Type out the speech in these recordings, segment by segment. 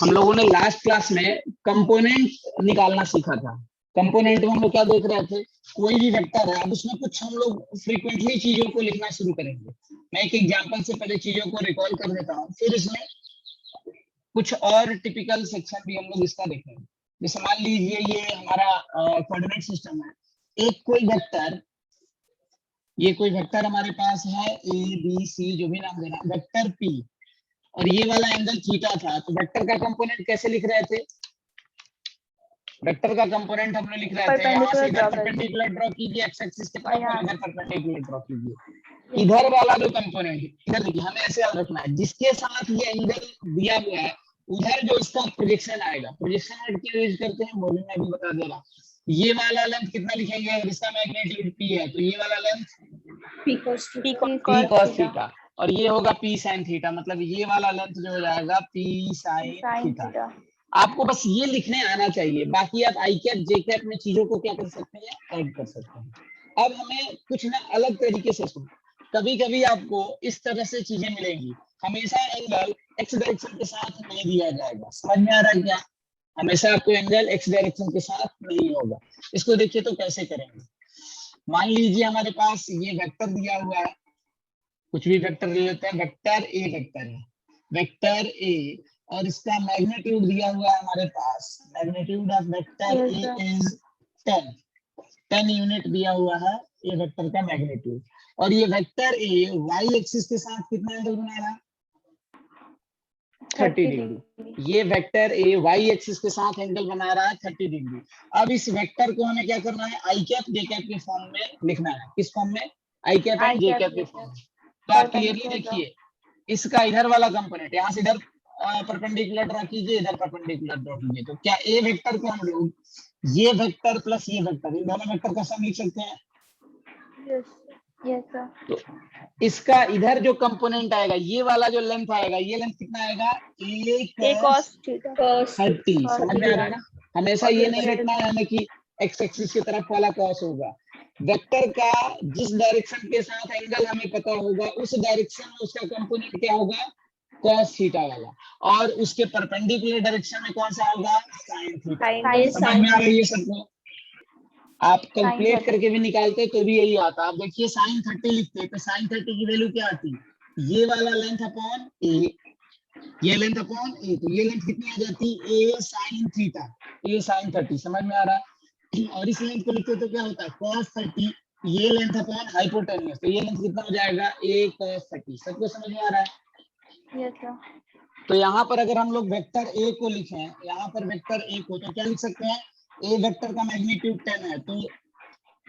हम लोगों ने लास्ट क्लास में कंपोनेंट निकालना सीखा था। कंपोनेंट में हम लोग क्या देख रहे थे, कोई भी वेक्टर है, अब उसमें कुछ हम लोग फ्रीक्वेंटली चीजों को लिखना शुरू करेंगे। मैं एक एग्जांपल से पहले चीजों को रिकॉल कर देता हूँ, फिर इसमें कुछ और टिपिकल सेक्शन भी हम लोग इसका देखेंगे। जैसे मान लीजिए ये हमारा कोऑर्डिनेट सिस्टम है, एक कोई वेक्टर, ये कोई वेक्टर हमारे पास है ए बी सी, जो भी नाम देना, वेक्टर पी, और ये वाला एंगल थीटा था। तो वेक्टर का कंपोनेंट कैसे लिख रहे थे, वेक्टर का कंपोनेंट हमने लिख रहे थे, यहाँ से इधर परपेंडिकुलर ड्रॉ कीजिए, एक्स एक्सिस के तरफ और इधर परपेंडिकुलर ड्रॉ कीजिए। इधर वाला जो कंपोनेंट, इधर देखिए हमें ऐसे याद रखना है, जिसके साथ ये एंगल दिया हुआ है उधर जो इसका प्रोजेक्शन आएगा, प्रोजेक्शन वर्ड क्यों यूज करते हैं बोलने में भी बता दे रहा। ये वाला लेंथ कितना लिखेंगे, अगर इसका मैग्नीट्यूड p है तो ये वाला लेंथ p cos थीटा, और ये होगा p sin थीटा, मतलब ये वाला लेंथ जो हो जाएगा p sin थीटा। आपको बस ये लिखने आना चाहिए, बाकी आप आई कैप जे कैप में चीजों को क्या कर सकते हैं, ऐड कर सकते हैं। अब हमें कुछ ना अलग तरीके से सुनो, कभी कभी आपको इस तरह से चीजें मिलेंगी, हमेशा एंगल एक्स डायरेक्शन के साथ नहीं दिया जाएगा, समझ में आ रहा है क्या, हमेशा आपको एंगल एक्स डायरेक्शन के साथ नहीं होगा। इसको देखिए तो कैसे करेंगे, मान लीजिए हमारे पास ये वेक्टर दिया हुआ है, कुछ भी वेक्टर ले लेते हैं, वेक्टर ए वेक्टर है, वेक्टर ए, और इसका मैग्नीट्यूड दिया हुआ है हमारे पास, magnitude of vector a is 10 unit दिया हुआ है ये वेक्टर का मैग्नीट्यूड, और ये वेक्टर ए वाई एक्सिस के साथ कितना एंगल बना रहा है, 30 डिग्री। ये वेक्टर ए वाई एक्सिस के साथ एंगल बना रहा है 30 डिग्री। अब इस वेक्टर को हमें क्या करना है, आई कैप जे कैप के फॉर्म में लिखना है, किस फॉर्म में, आई कैप एंड जे कैप के फॉर्म में। तो आप क्लियरली देखिए, इसका इधर वाला कंपोनेंट यहाँ से इधर परपेंडिकुलर ड्रॉ कीजिए, इधर परपेंडिकुलर ड्रॉ कीजिए, तो क्या ए वेक्टर को हम लोग ये वेक्टर प्लस ये वेक्टर, इन दोनों वेक्टर का सम लिख सकते हैं। Yes sir. तो इसका इधर जो कंपोनेंट आएगा, ये वाला जो लेंथ आएगा, ये लेंथ कितना आएगा, a cos थीटा 30, समझ में आ रहा है ना। हमेशा ये नहीं रखना है हमें कि एक्स एक्सिस की तरफ वाला कॉस होगा, वेक्टर का जिस डायरेक्शन के साथ एंगल हमें पता होगा उस डायरेक्शन में उसका कंपोनेंट क्या होगा, cos थीटा वाला, और उसके परपेंडिकुलर डायरेक्शन में कौन सा होगा, sin थीटा। समझ में आ रही है सबको, आप कैलकुलेट करके भी निकालते तो भी यही आता। आप देखिए sin 30 लिखते तो sin 30 की वैल्यू क्या आती, ये वाला लेंथ अपॉन ए, ये लेंथ अपॉन ए, तो ये लेंथ कितनी आ जाती, a sin theta, a sin 30, समझ में आ रहा है। और इस लेंथ को लिखते तो क्या होता है, cos 30, ये लेंथ अपॉन हाइपोटेन्यूज, तो ये लेंथ कितना हो जाएगा, a cos 30। सबको समझ में आ रहा है। Yes sir. तो यहाँ पर अगर हम लोग वेक्टर ए को लिखें, यहाँ पर वेक्टर ए को, तो क्या लिख सकते हैं, ए वेक्टर का मैग्नीट्यूड 10 है, तो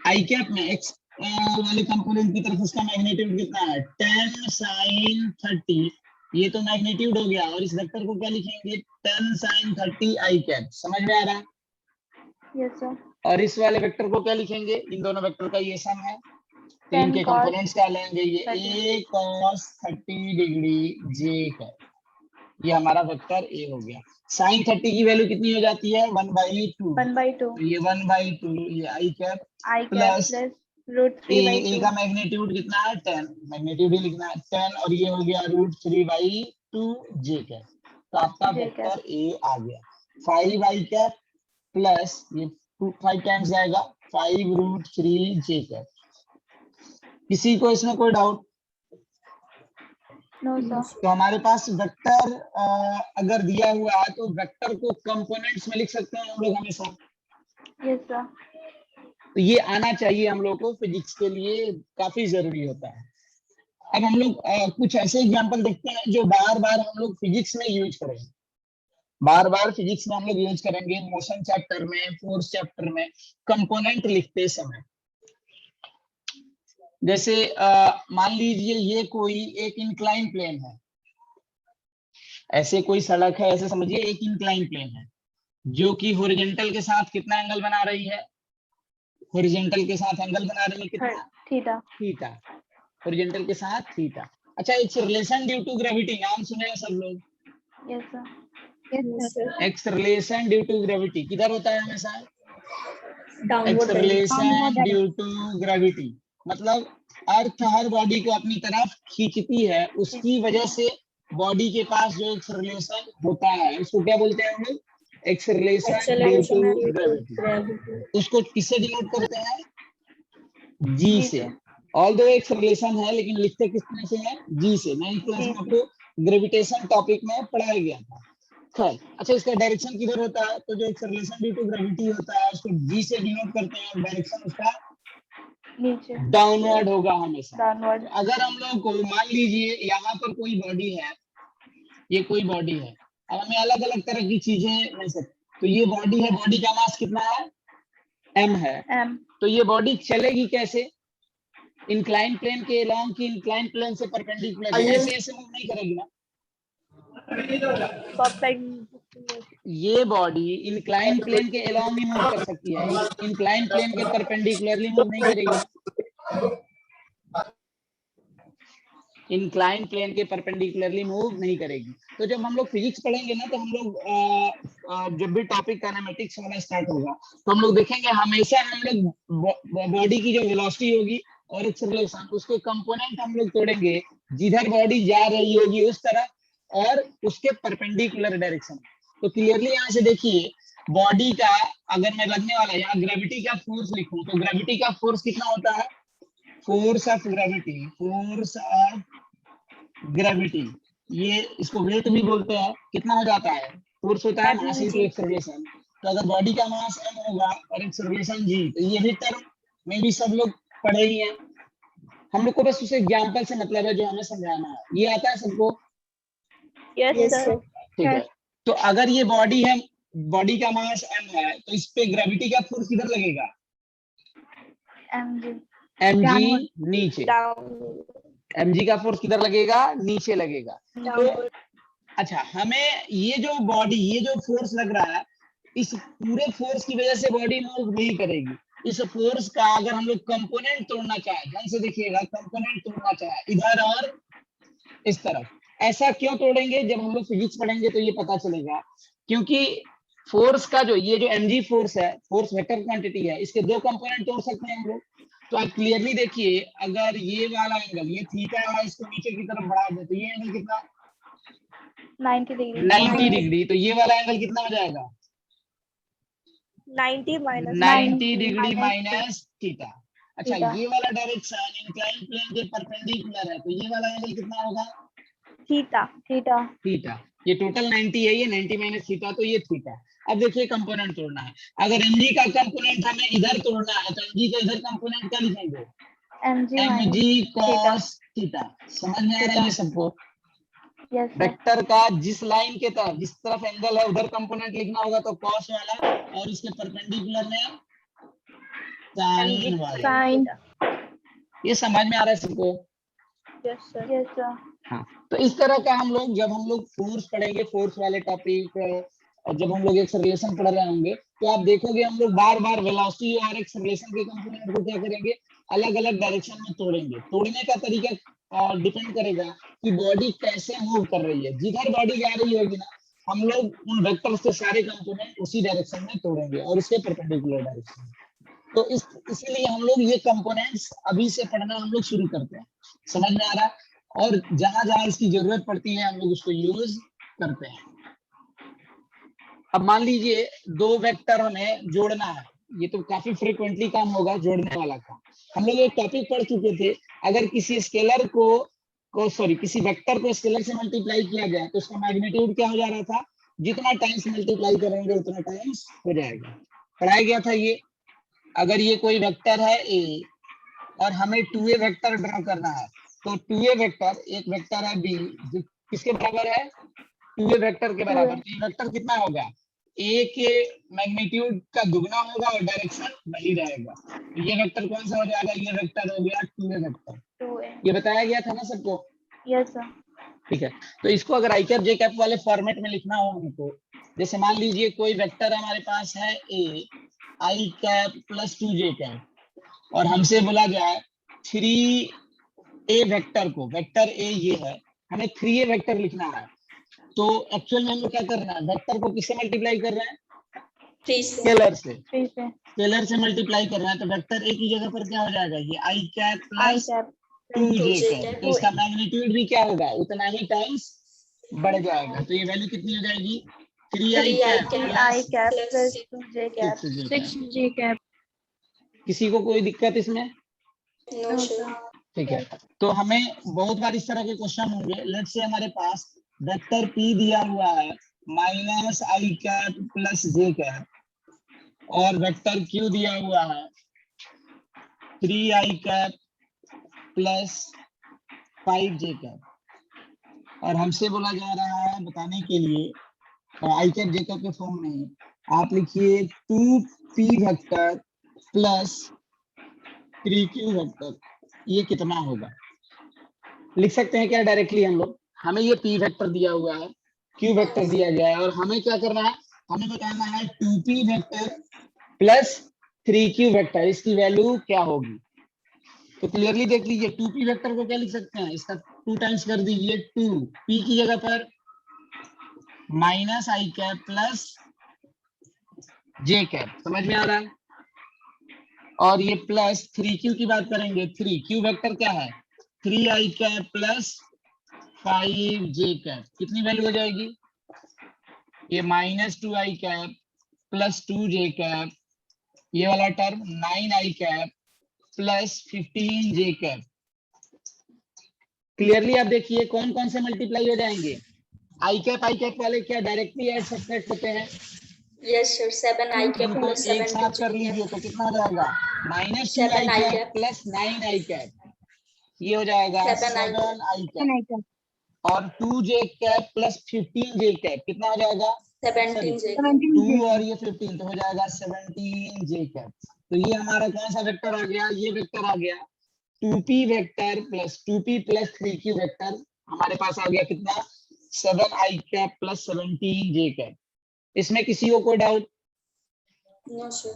आई कैप में एक्स वाले कंपोनेंट की तरफ उसका मैग्नीट्यूड कितना है, 10 sin 30, ये तो मैग्नीट्यूड हो गया, और इस वेक्टर को क्या लिखेंगे, 10 sin 30 आई कैप, समझ में आ रहा है। Yes sir. और इस वाले वेक्टर को क्या लिखेंगे, इन दोनों वेक्टर का ये सम है, तो इनके कंपोनेंट्स क्या लेंगे, ये a cos 30 degree J cap, ये हमारा वेक्टर ए हो गया। sin 30 की वैल्यू कितनी हो जाती है, 1/2, 1/2, तो ये 1/2, ये आई कैप प्लस √3/2, का मैग्नीट्यूड कितना है, 10, मैग्नीट्यूड ही लिखना है 10, और ये हो गया √3/2 जे कैप, तो आपका वेक्टर ए आ गया। 5 आई कैप प्लस ये 5 टाइम्स जाएगा 5√3 जे कैप। किसी को इसमें कोई डाउट? No sir. तो हमारे पास वेक्टर अगर दिया हुआ है तो वेक्टर को कंपोनेंट्स में लिख सकते हैं हम लोग हमेशा। Yes sir. तो ये आना चाहिए हम लोग को, फिजिक्स के लिए काफी जरूरी होता है। अब हम लोग कुछ ऐसे एग्जांपल देखते हैं जो बार बार हम लोग फिजिक्स में यूज करेंगे, बार बार फिजिक्स में हम लोग यूज करेंगे, मोशन चैप्टर में, फोर्स चैप्टर में, कंपोनेंट लिखते समय। जैसे मान लीजिए ये कोई एक इंक्लाइन प्लेन है, ऐसे कोई सड़क है, ऐसे समझिए एक इंक्लाइन प्लेन है जो कि हॉरिजॉन्टल के साथ कितना एंगल बना रही है, हॉरिजॉन्टल के साथ एंगल बना रही है कितना, थीटा, थीटा, हॉरिजॉन्टल के साथ थीटा। अच्छा, acceleration due to gravity नाम सुने हैं सब लोग? Yes sir. Acceleration due to gravity किधर होता है हमेशा, downward acceleration due to gravity, मतलब अर्थ हर बॉडी को अपनी तरफ खींचती है, उसकी वजह से बॉडी के पास जो एक्सेलरेशन होता है उसको क्या बोलते हैं हम लोग? Acceleration due Acceleration to due to gravity. gravity. उसको किससे डिनोट करते हैं? जी जी से। से। ऑल दो एक रिलेशन है लेकिन लिखते किस तरह से है? जी से। 9th क्लास जी में से। आपको ग्रेविटेशन टॉपिक में पढ़ाया गया था। खैर, अच्छा इसका डायरेक्शन किधर होता है? तो जो एक्सेलरेशन ड्यू टू ग्रेविटी होता है उसको जी से डिनोट करते हैं और डायरेक्शन उसका नीचे डाउनवर्ड होगा हमेशा। डाउनवर्ड। तो अगर हम लोग को मान लीजिए यहाँ पर कोई बॉडी है, ये कोई बॉडी है, अब हमें अलग अलग तरह की चीजें मिल सकती, तो ये बॉडी है, बॉडी का मास कितना है? m है। एम। तो ये बॉडी चलेगी कैसे? इंक्लाइन प्लेन के अलोंग की इंक्लाइन प्लेन से परपेंडिकुलर, ऐसे ऐसे मूव नहीं करेगी ना। परपेंडिकुलर। ये बॉडी इंक्लाइन प्लेन के अलोंग ही मूव कर सकती है, इंक्लाइन प्लेन के परपेंडिकुलरली मूव नहीं करेगी ना। इंक्लाइन प्लेन के परपेंडिकुलरली मूव नहीं करेगी। तो जब हम लोग फिजिक्स पढ़ेंगे ना तो हम लोग जब भी टॉपिक काइनेमेटिक्स वाला स्टार्ट होगा तो हम लोग देखेंगे हमेशा हम लोग बॉडी की जो वेलोसिटी होगी और एक्सेलरेशन उसके कंपोनेंट हम लोग तोड़ेंगे, जिधर बॉडी जा रही होगी उस तरफ और उसके परपेंडिकुलर डायरेक्शन। तो क्लियरली यहाँ से देखिए बॉडी का, अगर मैं लगने वाला यहाँ ग्रेविटी का फोर्स लिखूं तो ग्रेविटी का फोर्स कितना होता है? Force of gravity, force of gravity, ये इसको वेट भी बोलते हैं। कितना हो जाता है? फोर्स होता है मास इनटू एक्सेलरेशन। तो अगर बॉडी का मास m होगा और एक्सेलरेशन g, तो ये भी टर्म में भी सब लोग पढ़े ही हैं। हम लोग को बस उस एग्जांपल से मतलब है जो हमें समझाना है। ये आता है सबको? Yes Yes, sir. sir. ठीक है। तो अगर ये बॉडी है, बॉडी का मास m है, तो इस पे ग्रेविटी का फोर्स किधर लगेगा? M g. mg नीचे, डाउन। mg का फोर्स किधर लगेगा? नीचे लगेगा। तो अच्छा, हमें ये जो बॉडी, ये जो फोर्स लग रहा है, इस पूरे फोर्स की वजह से बॉडी मूव नहीं करेगी। इस फोर्स का अगर हम लोग कंपोनेंट तोड़ना चाहे, ध्यान से देखिएगा, कंपोनेंट तोड़ना चाहे इधर और इस तरफ, ऐसा क्यों तोड़ेंगे? जब हम लोग फिजिक्स पढ़ेंगे तो ये पता चलेगा। क्योंकि फोर्स का जो ये जो mg फोर्स है, फोर्स वेक्टर क्वांटिटी है, इसके दो कंपोनेंट तोड़ सकते हैं हम लोग। तो आप क्लियरली देखिए, अगर ये वाला एंगल, ये थीटा है, इसको नीचे की तरफ बढ़ा दे तो ये एंगल कितना? 90 डिग्री। 90 डिग्री। तो ये वाला एंगल कितना हो जाएगा? 90 minus 90 डिग्री माइनस थीटा। अच्छा, थीटा। ये वाला डायरेक्शन इंक्लाइन प्लेन के परपेंडिकुलर है, तो ये वाला एंगल कितना होगा? थीटा। थीटा। थीटा। ये टोटल 90 है, ये 90 माइनस थीटा, तो ये थीटा। अब देखिए कंपोनेंट तोड़ना है। अगर mg का कंपोनेंट हमें इधर तोड़ना है तो mg का इधर कंपोनेंट क्या लिखेंगे? M g mg cos theta. समझ में आ रहा है ये सबको? Yes sir. वेक्टर का जिस लाइन के तरफ, जिस तरफ एंगल है उधर कंपोनेंट लिखना होगा तो cos वाला, और उसके परपेंडिकुलर में sin वाला। साइन। ये समझ में आ रहा है सबको? yes sir. Yes sir. हाँ, तो इस तरह का हम लोग, जब हम लोग फोर्स पढ़ेंगे, फोर्स वाले टॉपिक, और जब हम लोग एक्सेलरेशन पढ़ रहे होंगे तो आप देखोगे हम लोग बार बार वेलोसिटी और एक्सेलरेशन के कंपोनेंट को क्या करेंगे? अलग अलग डायरेक्शन में तोड़ेंगे। तोड़ने का तरीका डिपेंड करेगा कि बॉडी कैसे मूव कर रही है। जिधर बॉडी जा रही होगी ना, हम लोग उन वेक्टर्स के सारे कंपोनेंट उसी डायरेक्शन में तोड़ेंगे और उसके परपेंडिकुलर डायरेक्शन में। तो इसीलिए हम लोग ये कंपोनेंट्स अभी से पढ़ना हम लोग शुरू करते हैं। समझ में आ रहा है? और जहां जहां इसकी जरूरत पड़ती है हम लोग उसको यूज करते हैं। अब मान लीजिए दो वेक्टर हमें जोड़ना है, ये तो काफी फ्रीक्वेंटली काम होगा जोड़ने वाला काम। हम लोग एक टॉपिक पढ़ चुके थे, अगर किसी स्केलर किसी वेक्टर को स्केलर से मल्टीप्लाई किया जाए तो उसका मैग्नीट्यूड क्या हो जा रहा था? जितना टाइम्स मल्टीप्लाई करेंगे उतना टाइम्स हो जाएगा। पढ़ाया गया था ये। अगर ये कोई वेक्टर है ए और हमें 2a वेक्टर ड्रॉ करना है, तो 2a वेक्टर, एक वेक्टर है बी जो किसके बराबर है? 2a वेक्टर के बराबर। तो ये वेक्टर कितना होगा? a के मैग्नीट्यूड का दुगना होगा और डायरेक्शन वही रहेगा। तो ये वेक्टर कौन सा हो जाएगा? ये वेक्टर हो गया 2a वेक्टर। 2a। ये बताया गया था ना सबको? Yes sir. ठीक है। तो इसको अगर आई कैप जे कैप वाले फॉर्मेट में लिखना हो हमको, जैसे मान लीजिए कोई वेक्टर हमारे पास है a, I cap plus 2j cap, और हमसे बोला जाए 3a वेक्टर को, वेक्टर a ये है, हमें 3a वेक्टर लिखना है, तो एक्चुअल में हम लोग क्या कर रहे हैं? वेक्टर को किससे मल्टीप्लाई कर रहे हैं? 3 से स्केलर से। 3 से। स्केलर से मल्टीप्लाई कर रहे हैं, तो वेक्टर a की जगह पर क्या हो जाएगा? ये i cap i plus cap 2j 2j cap. तो इसका मैग्नीट्यूड भी क्या होगा? उतना ही टाइम्स बढ़ जाएगा, तो ये वैल्यू कितनी हो जाएगी 3i 3i cap I cap plus plus 2j cap. 6j cap. किसी को कोई दिक्कत इसमें? No No, sir. sir. ठीक है, तो हमें बहुत बार इस तरह के क्वेश्चन होंगे। लेट्स से हमारे पास वेक्टर p दिया हुआ है माइनस आई कैप प्लस जे कैप और वेक्टर q दिया हुआ है 3i cap plus 5j cap और हमसे बोला जा रहा है बताने के लिए आई कैप जे कैप के फॉर्म में आप लिखिए 2p vector plus 3q vector, ये कितना होगा? लिख सकते हैं क्या डायरेक्टली हम लोग? हमें ये p वेक्टर दिया हुआ है, q वेक्टर दिया गया है और हमें क्या करना है, हमें बताना है 2p vector plus 3q vector इसकी वैल्यू क्या होगी। तो क्लियरली देख लीजिए 2p वेक्टर को क्या लिख सकते हैं, इसका 2 टाइम्स कर दीजिए 2 p की जगह पर माइनस आई कैप प्लस जे कैप, समझ में आ रहा है? और ये प्लस 3q की बात करेंगे, 3q वेक्टर क्या है 3i cap plus 5j cap, कितनी वैल्यू हो जाएगी? ये minus 2i cap plus 2j cap, ये वाला term 9i cap plus 15j cap. Clearly आप देखिए कौन कौन से मल्टीप्लाई हो जाएंगे? आई कैप वाले क्या डायरेक्टली ऐड सब्ट्रैक्ट होते हैं? Yes sir. 7i cap इनको plus एक साथ 7j कर cap. लीजिए तो कितना हो जाएगा minus 2i 7i cap cap. Plus 9i cap, ये हो जाएगा 7i cap. 7i कैप और 2j cap plus 15j cap कितना हो जाएगा 17j cap. 2 और ये 15 तो हो जाएगा 17j कैप। तो ये हमारा कौन सा वेक्टर आ गया, ये वेक्टर आ गया 2p vector plus 2p plus 3q vector, हमारे पास आ गया कितना 7i cap plus 17j cap. इसमें किसी को कोई डाउट? No sir.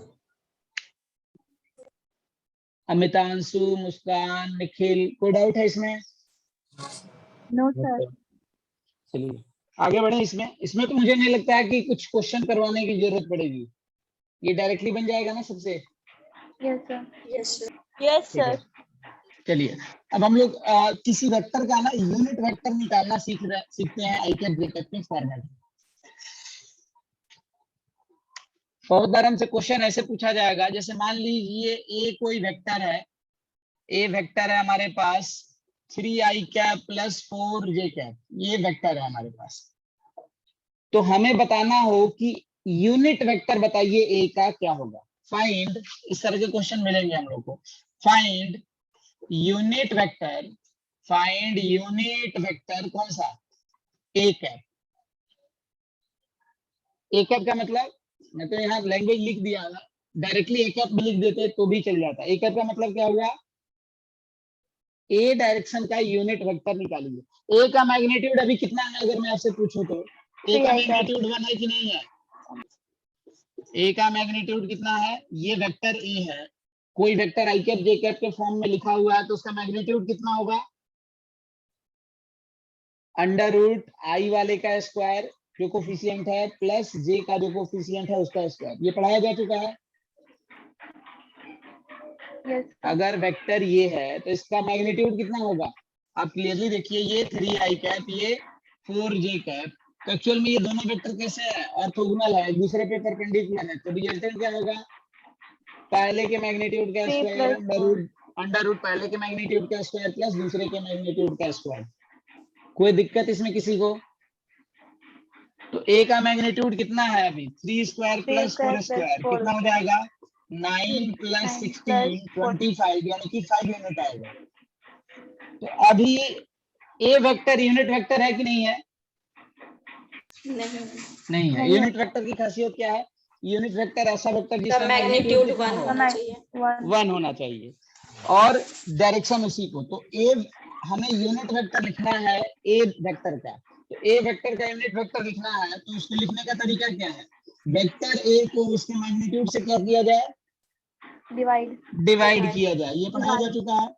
अमितांशु, मुस्कान, निखिल, कोई डाउट है इसमें? No, sir. चलिए आगे बढ़े। इसमें तो मुझे नहीं लगता है कि कुछ क्वेश्चन करवाने की जरूरत पड़ेगी, ये डायरेक्टली बन जाएगा ना सबसे। Yes, sir. Yes sir. Yes, ठीक है, चलिए अब हम लोग किसी वेक्टर का ना यूनिट वेक्टर निकालना सीखते हैं आई कैप जे कैप के फॉर्मेट में। बहुत बार हमसे क्वेश्चन ऐसे पूछा जाएगा, जैसे मान लीजिए ए कोई वेक्टर है, ए वेक्टर है हमारे पास 3i cap plus 4j cap, ये वेक्टर है हमारे पास। तो हमें बताना हो कि यूनिट वेक्टर बताइए ए का क्या होगा। फाइंड, इस तरह के क्वेश्चन मिलेंगे हम लोग को। Find unit vector, find unit vector कौन सा, ए कैप। ए कैप का मतलब, मैं तो यहाँ लैंग्वेज लिख दिया था, डायरेक्टली ए कैप भी लिख देते तो भी चल जाता। ए कैप का मतलब क्या हुआ, ए डायरेक्शन का यूनिट वेक्टर निकालिए। ए का मैग्नीट्यूड अभी कितना है अगर मैं आपसे पूछूं तो? ए का मैग्नीट्यूड 1 है कि नहीं है? ए का मैग्नीट्यूड कितना है, ये वेक्टर ए है, कोई vector i cap j cap के फॉर्म में लिखा हुआ है तो उसका मैग्नीट्यूड कितना होगा, अंडर रूट आई वाले का स्क्वायर जो कोफिशिएंट है प्लस जे का जो कोफिशिएंट है उसका स्क्वायर। ये पढ़ाया जा चुका है। yes. अगर वेक्टर ये है तो इसका मैग्नीट्यूड कितना होगा, आप क्लियरली देखिए, ये 3i कैप, ये 4j कैप। तो एक्चुअल में ये दोनों वेक्टर कैसे है, ऑर्थोगोनल है, एक दूसरे पे परपेंडिकुलर है, तो रिजल्टेंट क्या होगा, पहले के मैग्नीट्यूड का स्क्वायर अंडर रूट पहले के मैग्नीट्यूड का स्क्वायर प्लस दूसरे के मैग्नीट्यूड का स्क्वायर। कोई दिक्कत इसमें किसी को? तो ए का मैग्नीट्यूड कितना है अभी, 3 स्क्वायर प्लस 4 स्क्वायर, कितना हो जाएगा 9 प्लस 16 25, यानी कि 5 यूनिट आएगा। तो अभी ए वेक्टर यूनिट वेक्टर है कि नहीं है? नहीं है। यूनिट वेक्टर की खासियत क्या है, यूनिट वेक्टर ऐसा वेक्टर जिसका मैग्नीट्यूड 1 होना चाहिए, 1 होना चाहिए और डायरेक्शन उसी को। तो ए, हमें यूनिट वेक्टर लिखना है ए वेक्टर का, तो ए वेक्टर का यूनिट वेक्टर लिखना है तो उसको लिखने का तरीका क्या है, वेक्टर ए को उसके मैग्नीट्यूड से क्या किया जाए, डिवाइड किया जाए। ये पढ़ाया जा चुका है।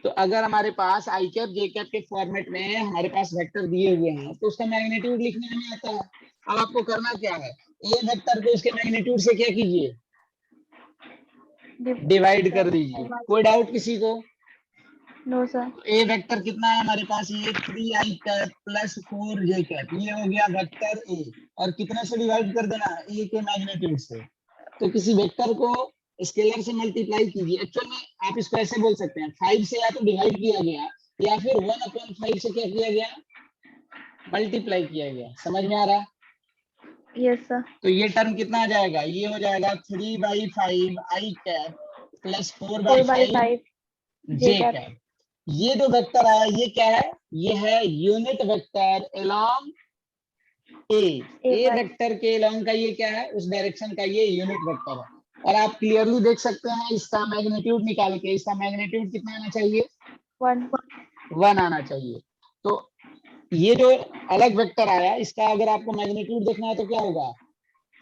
तो अगर हमारे पास आई कैप जे कैप के फॉर्मेट में हमारे पास वेक्टर दिए हुए हैं तो उसका मैग्नीट्यूड लिखने में आता है। अब आपको करना क्या है, ए वेक्टर को उसके मैग्नीट्यूड से क्या कीजिए, डिवाइड कर दीजिए। कोई डाउट किसी को? No sir. ए वेक्टर कितना है हमारे पास, ये 3i cap plus 4j cap, ये हो गया वेक्टर ए। और कितने से डिवाइड कर देना, ए के मैग्नीट्यूड से। तो किसी वेक्टर को स्केलर से मल्टीप्लाई कीजिए। एक्चुअल में आप इसको ऐसे बोल सकते हैं, 5 से या तो डिवाइड किया गया या फिर 1/5 से क्या किया गया, मल्टीप्लाई किया गया। समझ में आ रहा है? Yes sir. तो ये टर्म कितना आ जाएगा, ये हो जाएगा 3/5 i cap plus 4/5 4/5 j j cap. Cap. ये जो वेक्टर है ये क्या है, ये है यूनिट वेक्टर अलोंग ए पर। वेक्टर के अलोंग का ये क्या है, उस डायरेक्शन का ये यूनिट वेक्टर है। और आप क्लियरली देख सकते हैं इसका मैग्नीट्यूड निकाल के, इसका मैग्नीट्यूड कितना आना चाहिए, 1। 1 आना चाहिए। तो ये जो अलग वेक्टर आया, इसका अगर आपको मैग्नीट्यूड देखना है तो क्या होगा,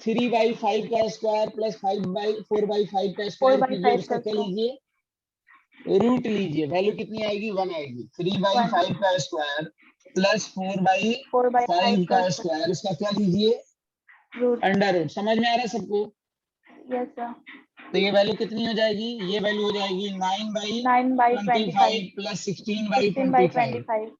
3/5 का स्क्वायर प्लस 4/5 का स्क्वायर कीजिए, और 4/5 इसका का क्या स्क्वायर। लीजिए, रूट लीजिए। वैल्यू कितनी आएगी, 1 आएगी। 3/5 का स्क्वायर प्लस 4/5 4/5 का का स्क्वायर, इसका क्या लीजिए, रूट। Under root. समझ में आ रहा है सबको? Yes sir. तो ये वैल्यू कितनी हो जाएगी, ये वैल्यू हो जाएगी 9/25 9/25 प्लस 16/25। 16/25।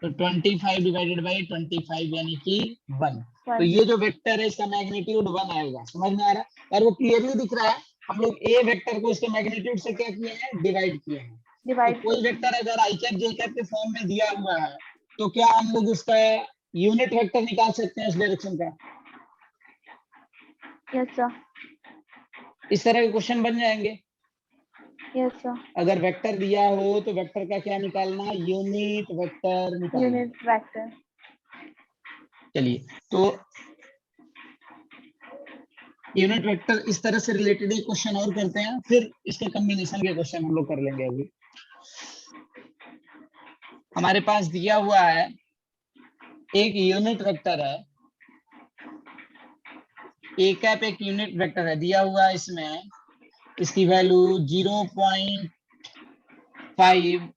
तो 25 डिवाइडेड बाई 25 यानी कि 1। तो 1। ये जो वेक्टर है इसका मैग्नीट्यूड 1 आएगा। समझ में आ रहा है? और वो क्लियरली दिख रहा है, हम लोग ए वेक्टर को उसके मैग्नीट्यूड से क्या किए हैं, डिवाइड किए हैं। तो डिवाइड कोई वेक्टर अगर आई कैप जे कैप के फॉर्म में दिया हुआ है तो क्या हम लोग उसका यूनिट वेक्टर निकाल सकते हैं उस डायरेक्शन का? Yes sir. इस तरह के क्वेश्चन बन जाएंगे। Yes sir. अगर वेक्टर दिया हो तो वेक्टर का क्या निकालना, यूनिट वेक्टर निकालना। Unit vector. चलिए, तो यूनिट वेक्टर इस तरह से रिलेटेड एक क्वेश्चन और करते हैं, फिर इसके कॉम्बिनेशन के क्वेश्चन हम लोग कर लेंगे। अभी हमारे पास दिया हुआ है एक यूनिट वेक्टर है, ए कैप एक यूनिट वेक्टर है दिया हुआ है, इसमें इसकी वैल्यू 0.5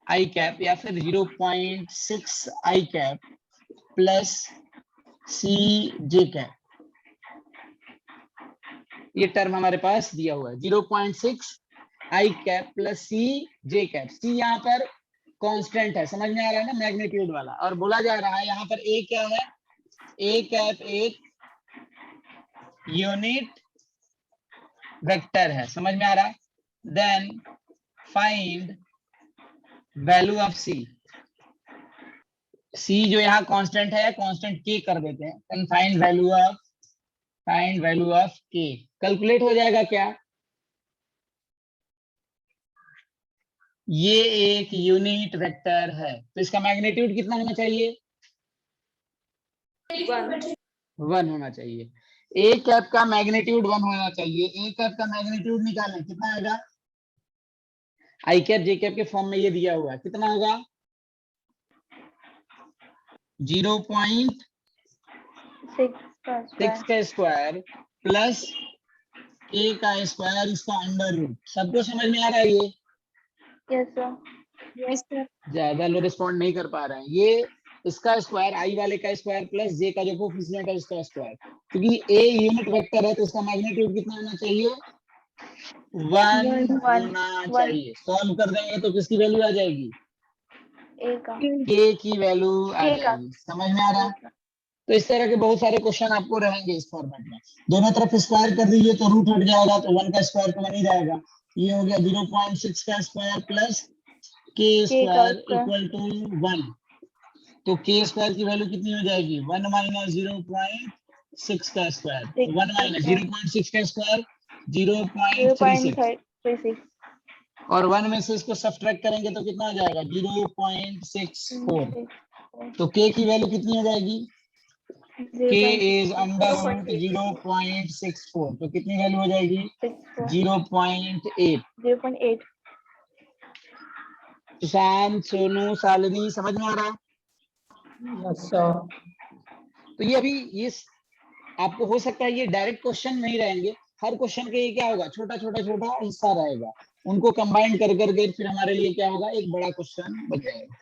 आई कैप या फिर 0.6 आई कैप प्लस सी जे कैप, ये टर्म हमारे पास दिया हुआ है। 0.6 आई कैप प्लस सी जे कैप। सी यहाँ पर कांस्टेंट है, समझ में आ रहा है ना, मैग्नीट्यूड वाला। और बोला जा रहा है यहाँ पर ए क्या है, ए कैप एक यूनिट वेक्टर है। समझ में आ रहा है? देन फाइंड वैल्यू ऑफ सी। सी जो यहाँ कांस्टेंट है, कांस्टेंट के कर देते हैं। देन फाइंड वैल्यू ऑफ के। कैलकुलेट हो जाएगा क्या, ये एक यूनिट वेक्टर है तो इसका मैग्नीट्यूड कितना होना चाहिए, 1 होना चाहिए। ए कैप का मैग्नीट्यूड 1 होना चाहिए। ए कैप का मैग्नीट्यूड निकालें, कितना आएगा, आई कैप जे कैप के फॉर्म में ये दिया हुआ है, कितना होगा, 0.6 का स्क्वायर प्लस ए का स्क्वायर, इसका अंडर रूट। सबको समझ में आ रहा है? ये यस सर। Yes sir. ज्यादा लोग रिस्पॉन्ड नहीं कर पा रहे हैं। ये इसका स्क्वायर, आई वाले का स्क्वायर प्लस जे का जो कोफिशिएंट है उसका स्क्वायर। क्योंकि ए यूनिट वेक्टर है तो इसका मैग्नीट्यूड कितना होना चाहिए, 1 होना चाहिए। सॉल्व कर देंगे तो किसकी वैल्यू आ जाएगी, ए का। के की वैल्यू आ के का। जाएगी। समझ में आ रहा है? तो इस तरह के बहुत सारे क्वेश्चन आपको रहेंगे इस फॉर्मेट में। दोनों तरफ स्क्वायर कर दीजिए तो रूट हट जाएगा, तो 1 का स्क्वायर तो 1 ही रहेगा। ये हो गया 0.6 का स्क्वायर प्लस के स्क्वायर इक्वल टू 1। तो के स्क्वायर की वैल्यू कितनी हो जाएगी, 1 माइनस 0.6 का स्क्वायर। 1 माइनस 0.6 का स्क्वायर 0.36, और 1 में से इसको सब्ट्रैक्ट करेंगे तो कितना हो जाएगा, 0.64। तो के की वैल्यू कितनी हो जाएगी, के इज अंडर रूट 0.64, तो कितनी वैल्यू हो जाएगी, 0.8। 0.8। सुशांत, सोनू, शालिनी, समझ में आ रहा है? तो ये अभी ये आपको हो सकता है ये डायरेक्ट क्वेश्चन नहीं रहेंगे, हर क्वेश्चन के ये क्या होगा, छोटा छोटा छोटा हिस्सा रहेगा। उनको कंबाइन कर करके फिर हमारे लिए क्या होगा, एक बड़ा क्वेश्चन बन जाएगा।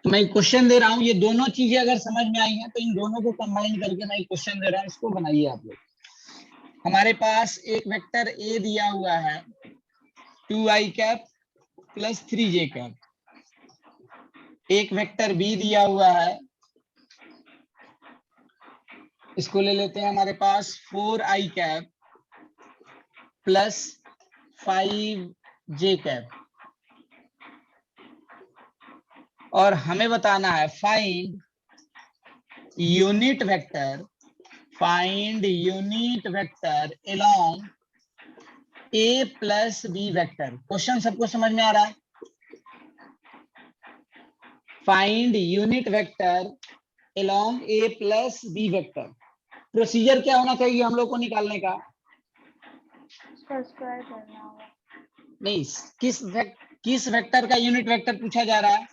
तो मैं क्वेश्चन दे रहा हूँ, ये दोनों चीजें अगर समझ में आई हैं तो इन दोनों को कंबाइन करके मैं क्वेश्चन दे रहा हूँ, इसको बनाइए आप लोग। हमारे पास एक वेक्टर ए दिया हुआ है 2i cap plus 3j cap, एक वेक्टर बी दिया हुआ है, इसको ले लेते हैं हमारे पास 4i cap plus 5j cap, और हमें बताना है find unit vector along a plus b vector. Question सबको समझ में आ रहा है? Find unit vector along a plus b vector. Procedure क्या होना चाहिए हम लोग को निकालने का? स्क्वायर करना होगा। नहीं, किस वेक्टर का यूनिट वेक्टर पूछा जा रहा है?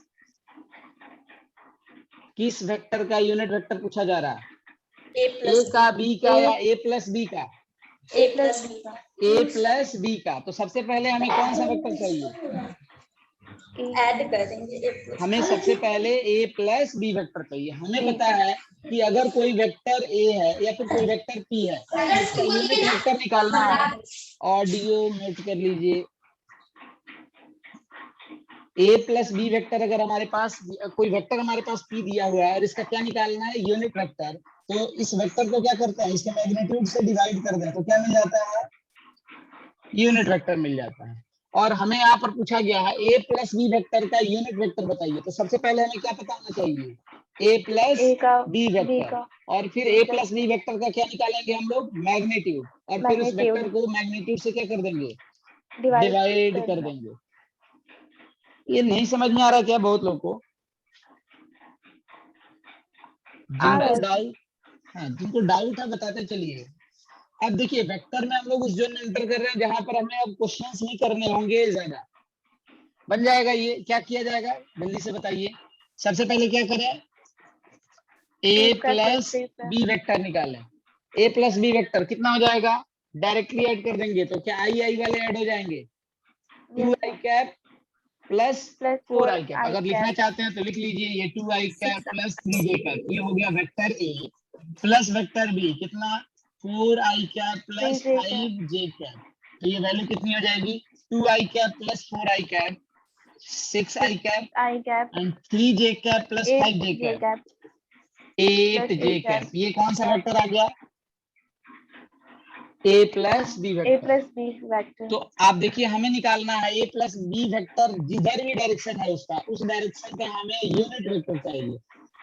किस वेक्टर का यूनिट वेक्टर पूछा जा रहा है? ए ए का, बी का, या ए प्लस बी का? ए प्लस बी का। ए प्लस बी का। तो सबसे पहले हमें कौन सा वेक्टर चाहिए? ऐड करेंगे हमें सबसे पहले ए प्लस बी वेक्टर चाहिए। हमें पता है कि अगर कोई वेक्टर ए है या फिर कोई वेक्टर पी है, इसका यूनिट वेक्टर निकालना है। ऑडियो म्यूट कर लीजिए। ए प्लस बी वेक्टर अगर हमारे पास कोई वेक्टर हमारे पास पी दिया हुआ है और इसका क्या निकालना है? Unit vector. तो इस वेक्टर को क्या करते हैं? इसके मैग्नीट्यूड से डिवाइड कर दें तो क्या मिल जाता है? यूनिट वेक्टर मिल जाता है। और हमें यहाँ पर पूछा गया है ए प्लस बी वेक्टर का यूनिट वेक्टर बताइए। तो सबसे पहले हमें क्या पता होना चाहिए? ए प्लस बी वेक्टर। और फिर ए प्लस बी वेक्टर का क्या निकालेंगे हम लोग? मैग्नीट्यूड। और फिर उस वेक्टर को मैग्नीट्यूड से क्या कर देंगे? डिवाइड कर देंगे। ये नहीं समझ में आ रहा क्या बहुत लोगों को? जिनको डाउट है बताते चलिए। अब देखिए, वेक्टर में हम लोग उस जोन में एंटर कर रहे हैं जहां पर हमें अब क्वेश्चंस नहीं करने होंगे ज्यादा। बन जाएगा ये। क्या किया जाएगा जल्दी से बताइए। सबसे पहले क्या करें? ए प्लस बी वेक्टर निकालें। ए प्लस बी वेक्टर कितना हो जाएगा? डायरेक्टली ऐड कर देंगे तो क्या आई वाले ऐड हो जाएंगे? 2i cap plus 4i cap. अगर लिखना चाहते हैं तो लिख लीजिए, ये 2i cap plus 3j cap. ये हो गया vector a plus vector b कितना? 4i cap plus 5j cap. तो ये वैल्यू कितनी हो जाएगी? 2i cap plus 4i cap 6i cap and 3j cap plus 5j cap 8j cap. ये कौन सा वेक्टर आ गया? ए प्लस बी वेक्टर। तो आप देखिए, हमें निकालना है ए प्लस बी वेक्टर जिधर भी डायरेक्शन है उसका, उस डायरेक्शन का हमें यूनिट वेक्टर चाहिए।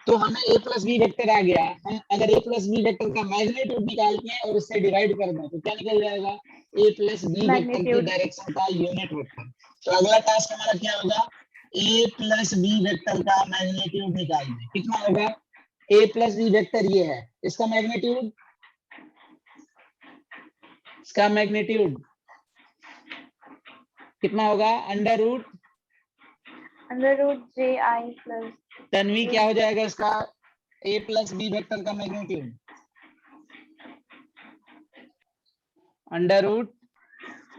तो हमें ए प्लस बी वेक्टर आ गया। हम अगर ए प्लस बी वेक्टर का मैग्नीट्यूड निकालते हैं और उससे डिवाइड कर दें तो क्या निकल जाएगा? ए प्लस बी वेक्टर की डायरेक्शन का यूनिट वेक्टर। तो अगला टास्क हमारा क्या होगा? ए प्लस बी वेक्टर का मैग्नीट्यूड निकालना। कितना होगा? ए प्लस बी वेक्टर ये है, इसका मैग्नीट्यूड कितना होगा? Under root j i plus तन्वी क्या हो जाएगा इसका? ए प्लस बी वेक्टर का magnitude under root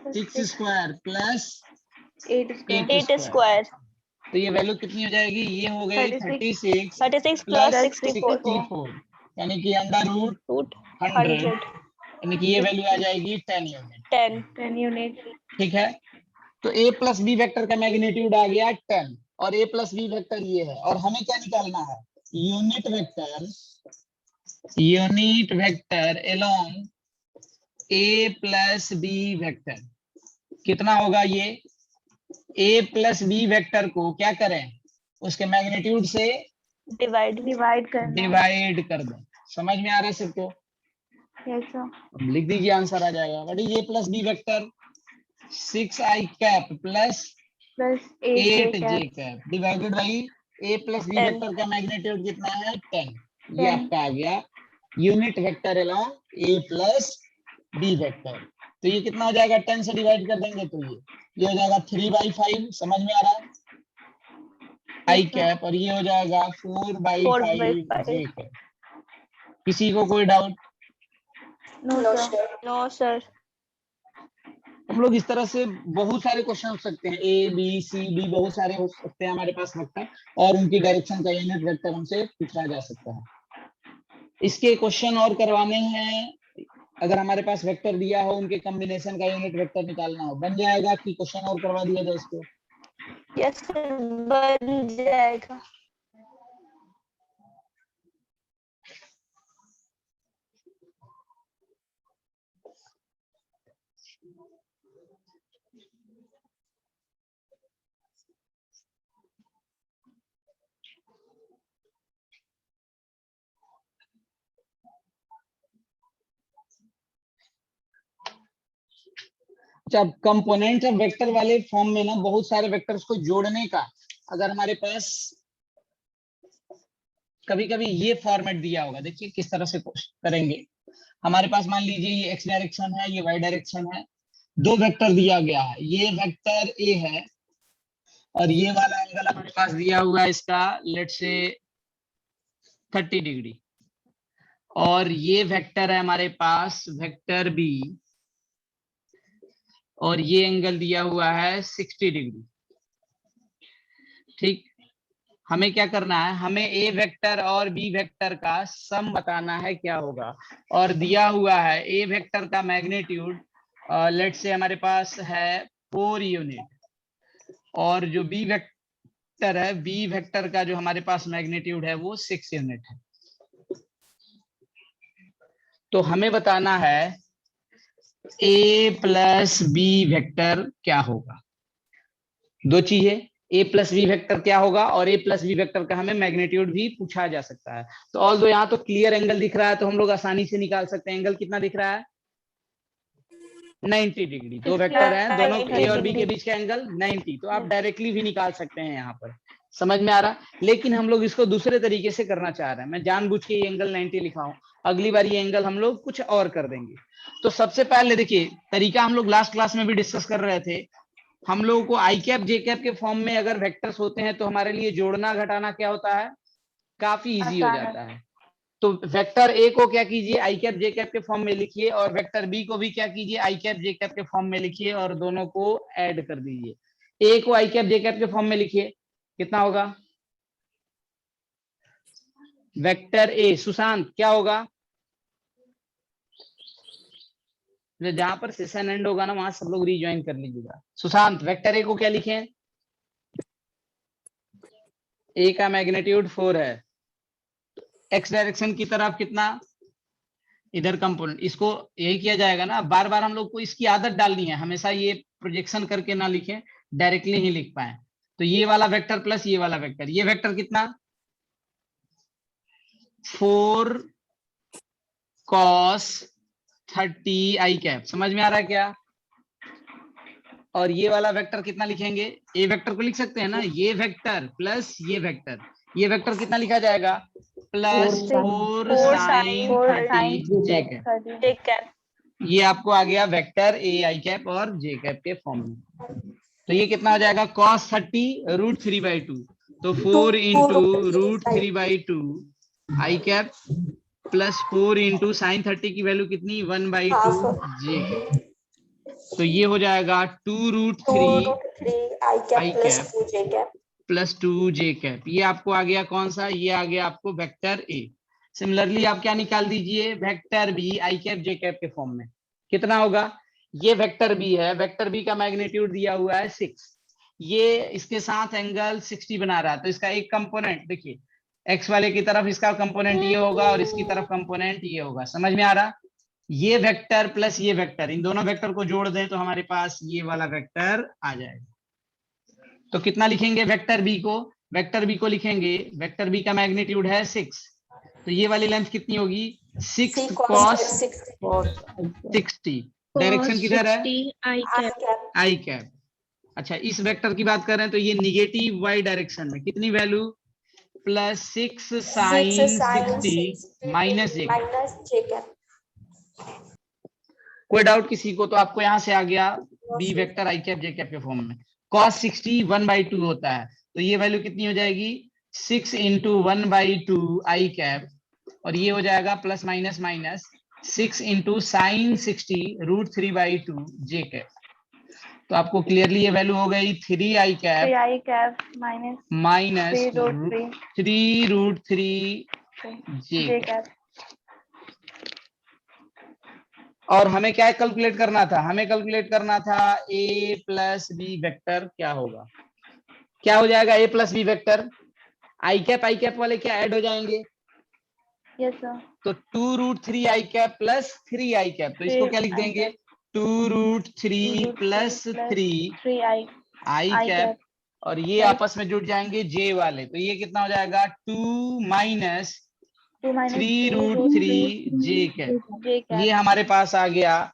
6 square plus 8 square. तो ये वैल्यू कितनी हो जाएगी? ये हो गई 36 प्लस 64, यानी कि अंडर रूट 100, यानी कि ये वैल्यू आ जाएगी 10 यूनिट। ठीक है। तो ए प्लस बी वेक्टर का मैग्नीट्यूड आ गया 10 और ए प्लस बी वेक्टर ये है। और हमें क्या निकालना है? Unit vector along a plus b vector कितना होगा? ये ए प्लस बी वेक्टर को क्या करें? उसके मैग्नीट्यूड से डिवाइड कर दें। समझ में आ रहा है सबको? Yes sir. लिख दीजिए, आंसर आ जाएगा। What is a plus b vector? 6i cap plus 8j cap divided by a plus b vector का मैग्नीट्यूड कितना है? 10। ये आपका आ गया unit vector along a plus b vector. तो ये कितना हो जाएगा? 10 से डिवाइड कर देंगे तो ये हो जाएगा 3/5। समझ में आ रहा है? i cap. और ये हो जाएगा 4/5j कैप। किसी को कोई डाउट? No sir. हम लोग इस तरह से बहुत सारे क्वेश्चन हो सकते हैं, ए बी सी डी बहुत सारे हो सकते हैं हमारे पास वेक्टर, और उनकी डायरेक्शन का यूनिट वेक्टर हमसे पूछा जा सकता है। इसके क्वेश्चन और करवाने हैं अगर हमारे पास वेक्टर दिया हो, उनके कॉम्बिनेशन का यूनिट वेक्टर निकालना हो, बन जाएगा कि क्वेश्चन और करवा दिया जाए इसको? यस सर, बन जाएगा। जब कंपोनेंट ऑफ वेक्टर वाले फॉर्म में ना बहुत सारे वेक्टर्स को जोड़ने का, अगर हमारे पास कभी कभी ये फॉर्मेट दिया होगा, देखिए किस तरह से करेंगे। हमारे पास मान लीजिए ये एक्स डायरेक्शन है, ये वाई डायरेक्शन है, दो वेक्टर दिया गया है, ये वेक्टर ए है और ये वाला एंगल हमारे पास दिया हुआ है इसका लेट्स से 30 डिग्री, और ये वेक्टर है हमारे पास वेक्टर बी, और ये एंगल दिया हुआ है 60 डिग्री। ठीक, हमें क्या करना है, हमें ए वेक्टर और बी वेक्टर का सम बताना है क्या होगा, और दिया हुआ है ए वेक्टर का मैग्नीट्यूड लेट्स से हमारे पास है 4 यूनिट, और जो बी वेक्टर है, बी वेक्टर का जो हमारे पास मैग्नीट्यूड है वो 6 यूनिट है। तो हमें बताना है ए प्लस बी वेक्टर क्या होगा। दो चीजें, ए प्लस बी वेक्टर क्या होगा और ए प्लस बी वेक्टर का हमें मैग्नीट्यूड भी पूछा जा सकता है। तो ऑल दो यहाँ तो क्लियर एंगल दिख रहा है, तो हम लोग आसानी से निकाल सकते हैं। एंगल कितना दिख रहा है? 90 डिग्री। दो वेक्टर हैं, दोनों ए और बी के बीच का एंगल 90, तो आप डायरेक्टली भी निकाल सकते हैं यहाँ पर। समझ में आ रहा? लेकिन हम लोग इसको दूसरे तरीके से करना चाह रहे हैं। मैं जानबूझ के ये एंगल 90 लिखा हूं, अगली बार ये एंगल हम लोग कुछ और कर देंगे। तो सबसे पहले देखिए, तरीका हम लोग लास्ट क्लास में भी डिस्कस कर रहे थे। हम लोगों को आई कैप जे कैप के फॉर्म में अगर वेक्टर्स होते हैं तो हमारे लिए जोड़ना घटाना क्या होता है, काफी इजी हो जाता है। तो वेक्टर ए को क्या कीजिए, आई कैप जे कैप के फॉर्म में लिखिए, और वेक्टर बी को भी क्या कीजिए, आई कैप जे कैप के फॉर्म में लिखिए, और दोनों को ऐड कर दीजिए। ए को आई कैप जे कैप के फॉर्म में लिखिए, कितना होगा? वेक्टर ए, सुशांत क्या होगा? जहां पर सेशन एंड होगा ना वहां सब लोग रिज्वाइन कर लीजिएगा। सुशांत, वेक्टर ए को क्या लिखें? ए का मैग्नीट्यूड 4 है, एक्स डायरेक्शन की तरफ कितना, इधर कंपोनेंट, इसको यही किया जाएगा ना। बार बार हम लोग को इसकी आदत डालनी है, हमेशा ये प्रोजेक्शन करके ना लिखें, डायरेक्टली ही लिख पाए। तो ये वाला वेक्टर प्लस ये वाला वेक्टर, ये वेक्टर कितना, 4 cos 30 आई कैप। समझ में आ रहा है क्या? और ये वाला वेक्टर कितना लिखेंगे, ए वेक्टर को लिख सकते हैं ना, ये वेक्टर प्लस ये वेक्टर, ये वेक्टर कितना लिखा जाएगा, प्लस 4 sin 30 जे कैप। ये आपको आ गया वेक्टर ए आई कैप और जे कैप के फॉर्म में। तो ये कितना हो जाएगा, cos 30 √3/2, तो 4 इंटू √3/2 आई कैप प्लस 4 इंटू साइन 30 की वैल्यू कितनी, 1/2 जे कैप। तो ये हो जाएगा 2√3 i cap plus 2 J cap. ये आपको आ गया कौन सा, ये आ गया आपको वेक्टर ए। सिमिलरली आप क्या निकाल दीजिए, vector b i cap j cap के फॉर्म में कितना होगा, ये वेक्टर बी है, वेक्टर बी का मैग्नीट्यूड दिया हुआ है 6, ये इसके साथ एंगल 60 बना रहा है, तो इसका एक कंपोनेंट देखिए, एक्स वाले की तरफ इसका कंपोनेंट ये होगा और इसकी तरफ कंपोनेंट ये होगा। समझ में आ रहा? ये वेक्टर प्लस ये वेक्टर, इन दोनों वेक्टर को जोड़ दें तो हमारे पास ये वाला वेक्टर आ जाएगा। तो कितना लिखेंगे वेक्टर बी को, वेक्टर बी को लिखेंगे, वेक्टर बी का मैग्नीट्यूड है 6, तो ये वाली लेंथ कितनी होगी, 6 cos 60, डायरेक्शन किधर है, आई कैप। अच्छा, इस वेक्टर की बात कर रहे हैं तो ये निगेटिव वाई डायरेक्शन में कितनी वैल्यू, प्लस 6 sin 60 माइनस जे कैप। कोई डाउट किसी को? तो आपको यहां से आ गया B vector i cap j cap के फॉर्म में। cos 60 1/2 होता है, तो ये वैल्यू कितनी हो जाएगी, 6 इंटू 1/2 आई कैप, और ये हो जाएगा plus minus minus 6 into sine 60 √3/2 जे कैप। तो आपको क्लियरली ये वैल्यू हो गई 3 i cap minus 3 √3 J cap. और हमें क्या कैलकुलेट करना था, हमें कैलकुलेट करना था a प्लस बी वेक्टर क्या होगा, क्या हो जाएगा a plus b vector, i cap वाले क्या ऐड हो जाएंगे, यस सर। तो 2√3 i cap plus 3 i cap, तो इसको क्या लिख देंगे 2√3 plus 3 3 i i cap, cap और ये प्लस आपस में जुड़ जाएंगे जे वाले, तो ये कितना हो जाएगा 2 minus 2 minus 3√3 j cap. J ये कैप हमारे पास आ गया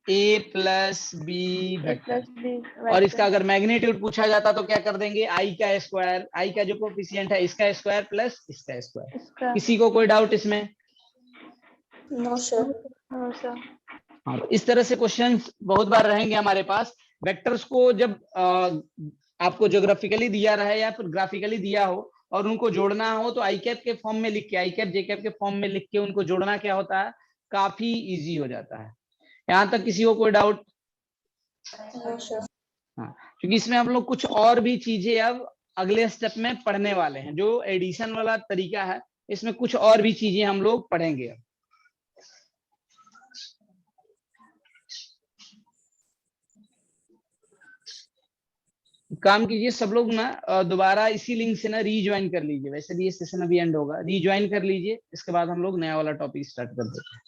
a plus b a vector. Plus b और इसका अगर मैग्नीट्यूड पूछा जाता तो क्या कर देंगे, आई का स्क्वायर, आई का जो कोफिशिएंट है इसका स्क्वायर प्लस इसका स्क्वायर। इसका। किसी को कोई डाउट इसमें? No sir. No sir. हाँ, तो इस तरह से क्वेश्चंस बहुत बार रहेंगे हमारे पास। वेक्टर्स को जब आपको ज्योग्राफिकली दिया रहे या फिर ग्राफिकली दिया हो और उनको जोड़ना हो तो आई कैप के फॉर्म में लिख के, आई कैप जे कैप के फॉर्म में लिख के उनको जोड़ना क्या होता है, काफी इजी हो जाता है। यहाँ तक किसी को कोई डाउट? No sir. हाँ, क्योंकि इसमें हम लोग कुछ और भी चीजें अब अगले स्टेप में पढ़ने वाले हैं, जो एडिशन वाला तरीका है इसमें कुछ और भी चीजें हम लोग पढ़ेंगे अब। काम कीजिए सब लोग ना, दोबारा इसी लिंक से ना रीज्वाइन कर लीजिए, वैसे भी ये सेशन अभी एंड होगा, रीज्वाइन कर लीजिए, इसके बाद हम लोग नया वाला टॉपिक स्टार्ट कर देते हैं।